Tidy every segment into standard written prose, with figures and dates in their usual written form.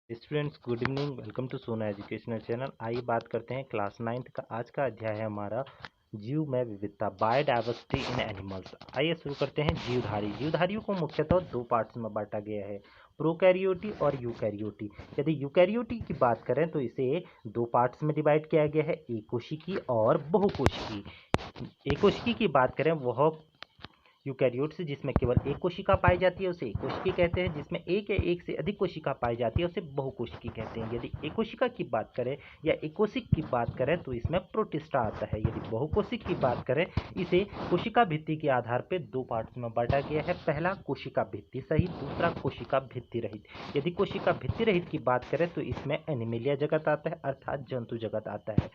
Students good evening, welcome to Sona educational channel. आइए बात करते हैं क्लास 9th का। आज का अध्याय है हमारा जीव में विविधता, बायोडाइवर्सिटी इन एनिमल्स। आइए शुरू करते हैं। जीवधारी। जीवधारियों को मुख्यतः दो पार्ट्स में बांटा गया है, प्रोकैरियोटी और यूकैरियोटी। यदि यूकैरियोटी की बात करें तो इसे दो पार्ट्स में डिवाइड किया गया है, एकोशिकी और बहुकोशिकी। एकोशिकी की बात करें वह यूकैरियोट्स जिसमें केवल एक कोशिका पाई जाती है उसे एक कोशिकी कहते हैं, जिसमें एक या एक से अधिक कोशिका पाई जाती है उसे बहुकोशिकी कहते हैं। यदि एक कोशिका की बात करें या एकोशिक की बात करें तो इसमें प्रोटिस्टा आता है। यदि बहुकोशिक की बात करें इसे कोशिका भित्ति के आधार पर दो पार्ट्स में बांटा गया है। पहला कोशिका भित्ति सहित, दूसरा कोशिका भित्ति रहित। यदि कोशिका भित्ति रहित की बात करें तो इसमें एनिमेलिया जगत आता है, अर्थात जंतु जगत आता है।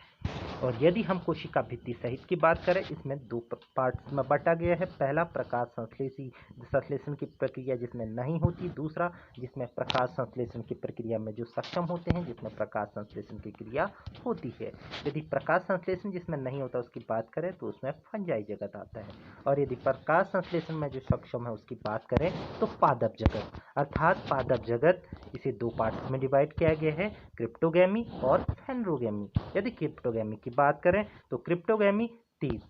और यदि हम कोशिका भित्ति सहित की बात करें इसमें दो पार्ट्स में बांटा गया है। पहला प्रकाश संश्लेषण की प्रक्रिया जिसमें नहीं होती, दूसरा जिसमें प्रकाश संश्लेषण की प्रक्रिया में जो सक्षम होते हैं जिसमें प्रकाश संश्लेषण की क्रिया होती है। यदि प्रकाश संश्लेषण जिसमें नहीं होता उसकी बात करें तो उसमें फंजाई जगत आता है। और यदि प्रकाश संश्लेषण में जो सक्षम है उसकी बात करें तो पादप जगत, अर्थात पादप जगत। इसे दो पार्ट्स में डिवाइड किया गया है, क्रिप्टोगैमी और फेनरोगैमी। यदि क्रिप्टोगैमी की बात करें तो क्रिप्टोगैमी 3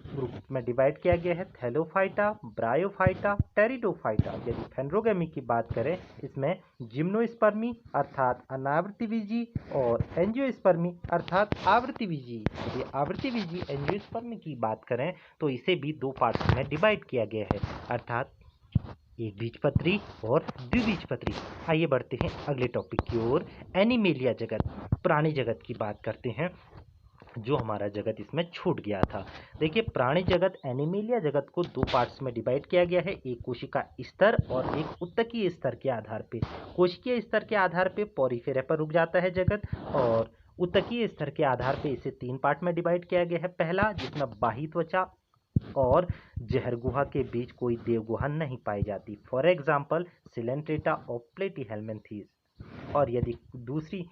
ग्रुप में डिवाइड किया गया है, थैलोफाइटा, ब्रायोफाइटा, टेरिडोफाइटा। यदि फेनरोगैमी की बात करें इसमें जिम्नोस्पर्मी अर्थात अनावृतिबीजी और एंजियोस्पर्मी अर्थात आवृतिबीजी। यदि आवृतिबीजी एंजियोस्पर्मी की बात करें तो इसे भी दो पार्ट्स में डिवाइड किया गया है, अर्थात एक बीजपत्री और द्विबीजपत्री। आइए बढ़ते हैं अगले टॉपिक की ओर, एनिमेलिया जगत, प्राणी जगत की बात करते हैं जो हमारा जगत इसमें छूट गया था। देखिए, प्राणी जगत एनिमेलिया जगत को दो पार्ट्स में डिवाइड किया गया है, एक कोशिका स्तर और एक उत्तकीय स्तर के आधार पे। कोशिकीय स्तर के आधार पे पॉरीफेरा पर रुक जाता है जगत, और उत्तकीय स्तर के आधार पे इसे तीन पार्ट में डिवाइड किया गया है। पहला जिसमें बाही त्वचा और जहर गुहा के बीच कोई देव गुहा नहीं पाई जाती, फॉर एग्जाम्पल सिलेंट्रेटा और प्लेटीहेल्मिन्थीस। और यदि दूसरी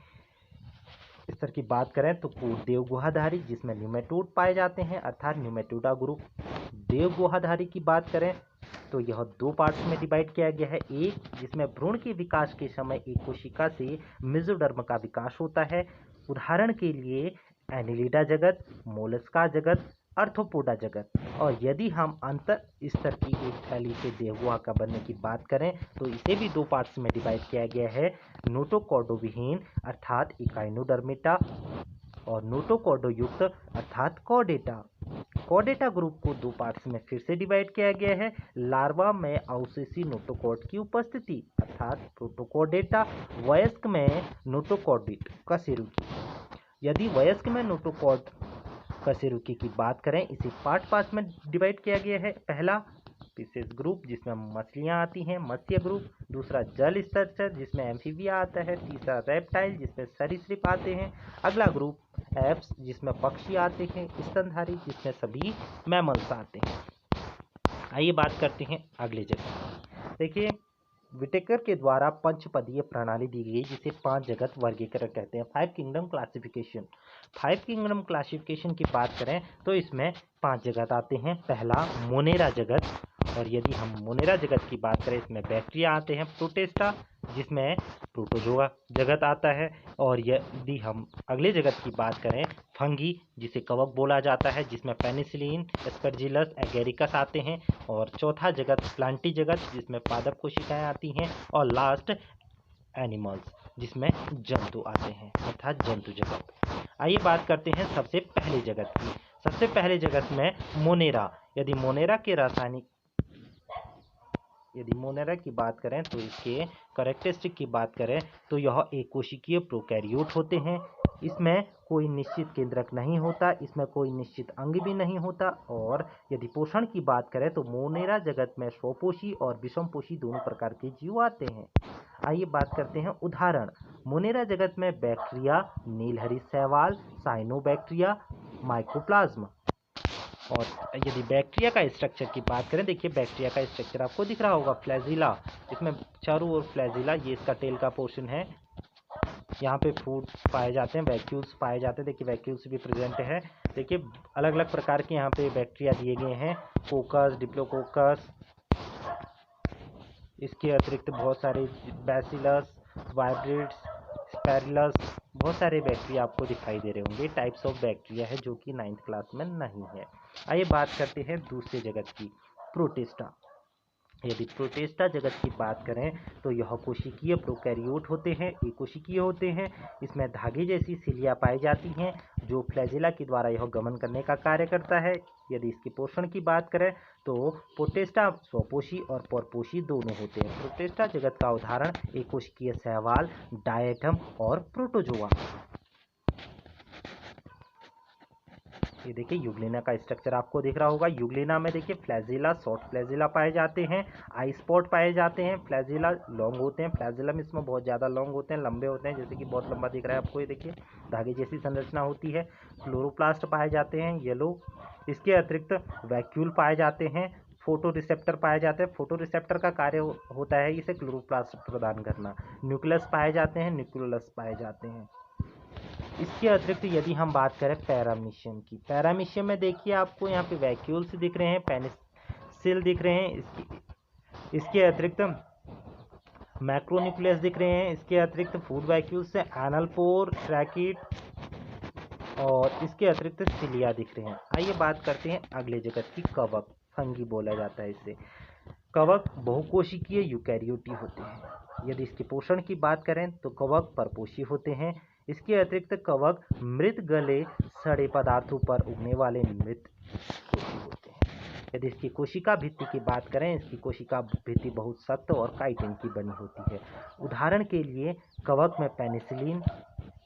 स्तर की बात करें तो देव गुहाधारी जिसमें न्यूमेटोड पाए जाते हैं, अर्थात न्यूमेटोडा ग्रुप। देव गुहाधारी की बात करें तो यह दो पार्ट्स में डिवाइड किया गया है, एक जिसमें भ्रूण के विकास के समय एक कोशिका से मेसोडर्म का विकास होता है, उदाहरण के लिए एनिलिडा जगत, मोलस्का जगत, अर्थोपोडा जगत। और यदि हम अंतर स्तर की एक थैली से देवगुहा का बनने की बात करें तो इसे भी दो पार्ट्स में डिवाइड किया गया है, नोटोकॉर्डोविहीन अर्थात इकाइनोडर्मिटा और नोटोकॉर्डो युक्त अर्थात कॉर्डेटा। कॉर्डेटा ग्रुप को दो पार्ट्स में फिर से डिवाइड किया गया है, लार्वा में अवशेषी नोटोकॉर्ड की उपस्थिति अर्थात प्रोटोकॉर्डेटा, वयस्क में नोटोकॉर्डिट कशेरुकी। यदि वयस्क में नोटोकॉर्ड कशेरुकी की बात करें इसे पार्ट में डिवाइड किया गया है। पहला फिशेस ग्रुप जिसमें मछलियां आती हैं, मत्स्य ग्रुप। दूसरा जल स्तर जिसमें एम्फीबिया आता है। तीसरा रेप्टाइल जिसमें सरीसृप आते हैं। अगला ग्रुप एप्स जिसमें पक्षी आते हैं, स्तनधारी जिसमें सभी मैमल्स आते हैं। आइए बात करते हैं अगले जगह। देखिए, विटेकर के द्वारा पंचपदीय प्रणाली दी गई जिसे पांच जगत वर्गीकरण कहते हैं, 5 किंगडम क्लासिफिकेशन। 5 किंगडम क्लासिफिकेशन की बात करें तो इसमें पांच जगत आते हैं। पहला मोनेरा जगत, और यदि हम मोनेरा जगत की बात करें इसमें बैक्टीरिया आते हैं, प्रोटेस्टा जिसमें प्रोटोजोआ जगत आता है। और यदि हम अगले जगत की बात करें फंगी जिसे कवक बोला जाता है जिसमें पेनिसिलिन, एस्परजिलस, एगेरिकस आते हैं। और चौथा जगत प्लांटी जगत जिसमें पादप कोशिकाएं आती हैं। और लास्ट एनिमल्स जिसमें जंतु आते हैं, अर्थात जंतु जगत। आइए बात करते हैं सबसे पहले जगत की। सबसे पहले जगत में मोनेरा। यदि मोनेरा की बात करें तो इसके कैरेक्टरिस्टिक की बात करें तो यह एक कोशिकीय प्रोकैरियोट होते हैं। इसमें कोई निश्चित केंद्रक नहीं होता, इसमें कोई निश्चित अंग भी नहीं होता। और यदि पोषण की बात करें तो मोनेरा जगत में स्वपोषी और विषमपोषी दोनों प्रकार के जीव आते हैं। आइए बात करते हैं उदाहरण। मोनेरा जगत में बैक्टीरिया, नीलहरी शैवाल, साइनोबैक्टीरिया, माइकोप्लाज्म। और यदि बैक्टीरिया का स्ट्रक्चर की बात करें, देखिए बैक्टीरिया का स्ट्रक्चर आपको दिख रहा होगा, फ्लैजिला। इसमें चारों ओर फ्लैजिला, ये इसका टेल का पोर्शन है। यहाँ पे फूड पाए जाते हैं, वैक्यूल्स पाए जाते हैं। देखिए वैक्यूल्स भी प्रेजेंट है। देखिए अलग अलग प्रकार के यहाँ पे बैक्टीरिया दिए गए हैं, कोकस, डिप्लोकोकस, इसके अतिरिक्त बहुत सारे बैसिलस वाइब्रेट्स, स्पेरुलस, बहुत सारे बैक्टीरिया आपको दिखाई दे रहे होंगे। टाइप्स ऑफ बैक्टीरिया है जो कि 9th क्लास में नहीं है। आइए बात करते हैं दूसरे जगत की, प्रोटिस्टा। यदि प्रोटिस्टा जगत की बात करें तो यह कोशिकीय प्रोकैरियोट होते हैं, एकोशिकीय होते हैं। इसमें धागे जैसी सिलिया पाई जाती हैं जो फ्लैजेला के द्वारा यह गमन करने का कार्य करता है। यदि इसके पोषण की बात करें तो प्रोटिस्टा स्वपोषी और परपोषी दोनों होते हैं। प्रोटिस्टा जगत का उदाहरण एकोशिकीय शैवाल, डायटम और प्रोटोजोआ। ये देखिए यूग्लिना का स्ट्रक्चर आपको दिख रहा होगा। यूग्लिना में देखिए फ्लैजिला, शॉर्ट फ्लैजिला पाए जाते हैं, आई स्पॉट पाए जाते हैं। फ्लैजिला लॉन्ग होते हैं, फ्लैजिलम इसमें बहुत ज़्यादा लॉन्ग होते हैं, लंबे होते हैं, जैसे कि बहुत लंबा दिख रहा है आपको। ये देखिए धागे जैसी संरचना होती है। क्लोरोप्लास्ट पाए जाते हैं येलो। इसके अतिरिक्त वैक्यूल पाए जाते हैं, फोटो रिसेप्टर पाए जाते हैं। फोटो रिसेप्टर का कार्य होता है इसे क्लोरोप्लास्ट प्रदान करना। न्यूक्लियस पाए जाते हैं, न्यूक्लियस पाए जाते हैं। इसके अतिरिक्त यदि हम बात करें पैरामीशियम की, पैरामीशियम में देखिए आपको यहाँ पे वैक्यूल्स दिख रहे हैं, पेनिसिल दिख रहे हैं। इसके अतिरिक्त मैक्रोन्यूक्लियस दिख रहे हैं। इसके अतिरिक्त फूड वैक्यूल्स से एनल पोर, ट्रैकिट और इसके अतिरिक्त सिलिया दिख रहे हैं। आइए बात करते हैं अगले जगत की, कवक, फंगी बोला जाता है इसे। कवक बहुकोशिकीय यूकैरियोटी होते हैं। यदि इसके पोषण की बात करें तो कवक परपोषी होते हैं। इसके अतिरिक्त कवक मृत गले सड़े पदार्थों पर उगने वाले मृत कोशी होते हैं। यदि इसकी कोशिका भित्ति की बात करें, इसकी कोशिका भित्ति बहुत सख्त और काइटिन की बनी होती है। उदाहरण के लिए कवक में पेनिसिलिन,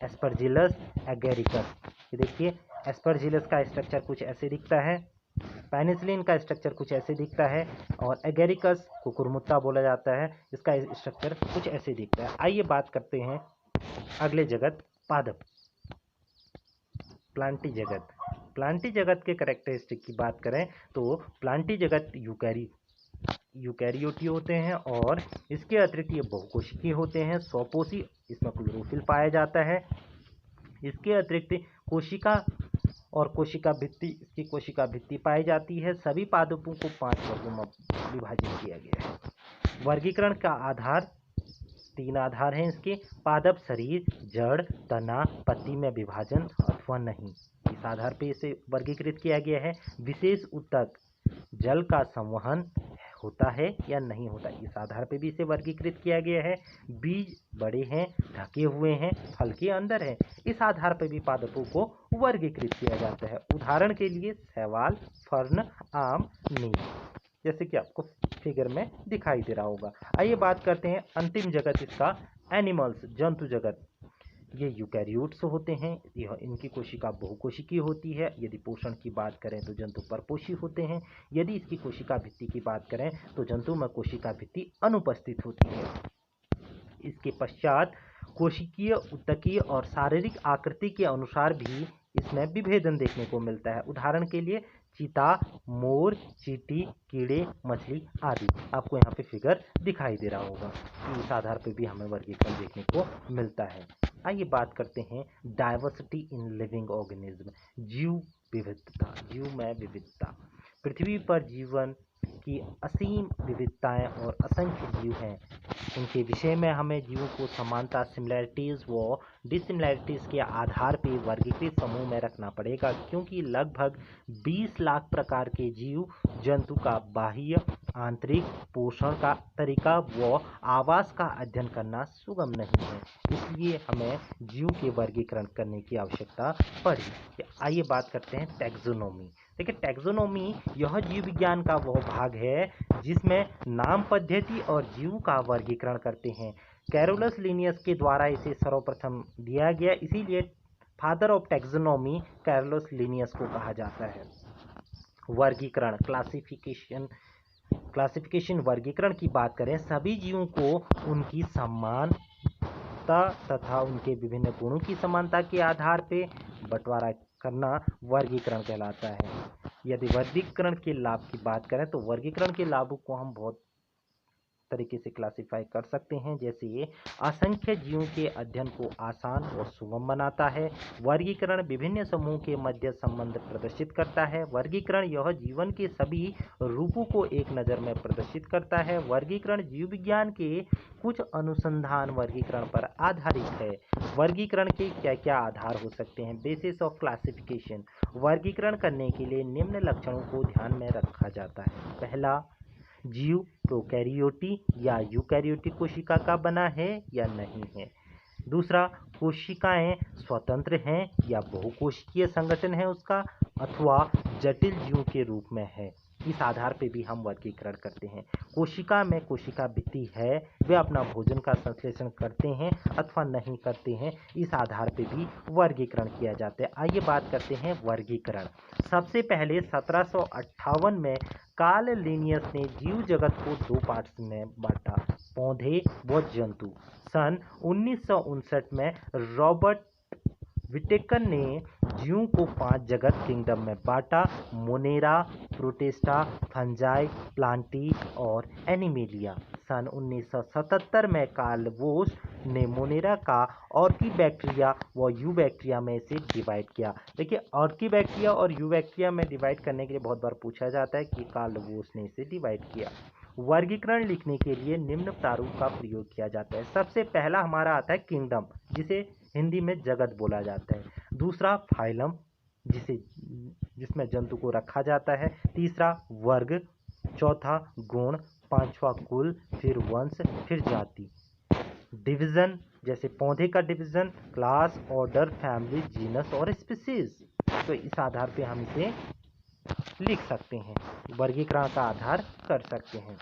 एस्परजिलस, एगेरिकस। ये देखिए एस्परजिलस का स्ट्रक्चर कुछ ऐसे दिखता है, पेनिसिलिन का स्ट्रक्चर कुछ ऐसे दिखता है और एगेरिकस को कुरमुत्ता बोला जाता है, इसका स्ट्रक्चर कुछ ऐसे दिखता है। आइए बात करते हैं अगले जगत, पादप, प्लांटी जगत। प्लांटी जगत के कैरेक्टरिस्टिक की बात करें तो प्लांटी जगत यूकैरियोटी होते हैं और इसके अतिरिक्त ये बहुकोशिकीय होते हैं, स्वपोषी, इसमें क्लोरोफिल पाया जाता है। इसके अतिरिक्त कोशिका और कोशिका भित्ति, इसकी कोशिका भित्ति पाई जाती है। सभी पादपों को 5 वर्गों में विभाजित किया गया है। वर्गीकरण का आधार 3 आधार हैं इसके, पादप शरीर, जड़, तना, पत्ती में विभाजन अथवा नहीं, इस आधार पर इसे वर्गीकृत किया गया है। विशेष ऊतक, जल का संवहन होता है या नहीं होता, इस आधार पर भी इसे वर्गीकृत किया गया है। बीज बड़े हैं, ढके हुए हैं, फल के अंदर है, इस आधार पर भी पादपों को वर्गीकृत किया जाता है। उदाहरण के लिए शैवाल, फर्न, आम, नीम, जैसे कि आपको फिगर में दिखाई दे रहा होगा। आइए बात करते हैं अंतिम जगत इसका, एनिमल्स, जंतु जगत। ये यूकैरियोट्स होते हैं, यह इनकी कोशिका बहुकोशिकीय होती है। यदि पोषण की बात करें तो जंतु परपोषी होते हैं। यदि इसकी कोशिका भित्ति की बात करें तो जंतु में कोशिका भित्ति अनुपस्थित होती है। इसके पश्चात कोशिकीय, ऊतकीय और शारीरिक आकृति के अनुसार भी इसमें विभेदन देखने को मिलता है। उदाहरण के लिए चीता, मोर, चींटी, कीड़े, मछली आदि आपको यहाँ पे फिगर दिखाई दे रहा होगा। इस आधार पर भी हमें वर्गीकरण देखने को मिलता है। आइए बात करते हैं डाइवर्सिटी इन लिविंग ऑर्गेनिज्म, जीव विविधता, जीव में विविधता। पृथ्वी पर जीवन की असीम विविधताएं और असंख्य जीव हैं। इनके विषय में हमें जीवों को समानता, सिमिलैरिटीज़ व डिसिमिलैरिटीज़ के आधार पर वर्गीकृत समूह में रखना पड़ेगा, क्योंकि लगभग 20 लाख प्रकार के जीव जंतु का बाह्य, आंतरिक, पोषण का तरीका व आवास का अध्ययन करना सुगम नहीं है। इसलिए हमें जीव के वर्गीकरण करने की आवश्यकता पड़ी। आइए बात करते हैं टैक्सोनॉमी। देखिए टैक्सोनॉमी यह जीव विज्ञान का वह भाग है जिसमें नाम पद्धति और जीव का वर्गीकरण करते हैं। कैरोलस लिनियस के द्वारा इसे सर्वप्रथम दिया गया, इसीलिए father of taxonomy Carolus Linnaeus को कहा जाता है। वर्गीकरण, क्लासिफिकेशन वर्गीकरण की बात करें, सभी जीवों को उनकी समानता तथा उनके विभिन्न गुणों की समानता के आधार पर बंटवारा करना वर्गीकरण कहलाता है। यदि वर्गीकरण के लाभ की बात करें तो वर्गीकरण के लाभों को हम बहुत तरीके से क्लासिफाई कर सकते हैं, जैसे ये असंख्य जीवों के अध्ययन को आसान और सुगम बनाता है। वर्गीकरण विभिन्न समूह के मध्य संबंध प्रदर्शित करता है। वर्गीकरण यह जीवन के सभी रूपों को एक नज़र में प्रदर्शित करता है। वर्गीकरण जीव विज्ञान के कुछ अनुसंधान वर्गीकरण पर आधारित है। वर्गीकरण के क्या क्या आधार हो सकते हैं? Basis of classification. वर्गीकरण करने के लिए निम्न लक्षणों को ध्यान में रखा जाता है। पहला, जीव प्रोकैरियोटी या यूकैरियोटिक कोशिका का बना है या नहीं है। दूसरा, कोशिकाएं स्वतंत्र हैं या बहुकोशिकीय संगठन है उसका, अथवा जटिल जीव के रूप में है। इस आधार पे भी हम वर्गीकरण करते हैं। कोशिका में कोशिका भित्ति है, वे अपना भोजन का संश्लेषण करते हैं अथवा नहीं करते हैं, इस आधार पे भी वर्गीकरण किया जाता है। आइए बात करते हैं वर्गीकरण। सबसे पहले 1758 में कार्ल लिनियस ने जीव जगत को दो पार्ट्स में बांटा, पौधे व जंतु। सन 1959 में रॉबर्ट विटेकर ने जीवों को 5 जगत किंगडम में बांटा, मोनेरा, प्रोटिस्टा, फंजाई, प्लांटी और एनिमेलिया। सन 1977 में कार्ल वोस ने मोनेरा का ऑर्किबैक्टीरिया व यूबैक्टीरिया में से डिवाइड किया। देखिए, ऑर्किबैक्टीरिया और यूबैक्टीरिया में डिवाइड करने के लिए बहुत बार पूछा जाता है कि कार्ल वोस ने इसे डिवाइड किया। वर्गीकरण लिखने के लिए निम्न प्रारूप का प्रयोग किया जाता है। सबसे पहला हमारा आता है किंगडम, जिसे हिंदी में जगत बोला जाता है। दूसरा, फाइलम, जिसमें जंतु को रखा जाता है। तीसरा, वर्ग। चौथा, गुण। पांचवा, कुल। फिर वंश, फिर जाति। डिवीजन, जैसे पौधे का division, class, order, family, genus और स्पीसीज। तो इस आधार पे हम इसे लिख सकते हैं, वर्गीकरण का आधार कर सकते हैं।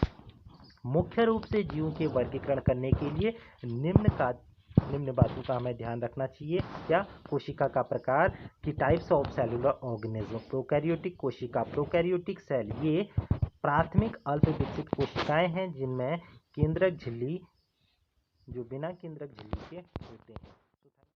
मुख्य रूप से जीवों के वर्गीकरण करने के लिए निम्न बातों का हमें ध्यान रखना चाहिए। क्या? कोशिका का प्रकार की types of cellular organism. Prokaryotic कोशिका, प्रोकैरियोटिक सेल, ये प्राथमिक अल्प विकसित कोशिकाएं हैं जिनमें केंद्रक झिल्ली जो बिना केंद्रक झिल्ली के होते हैं।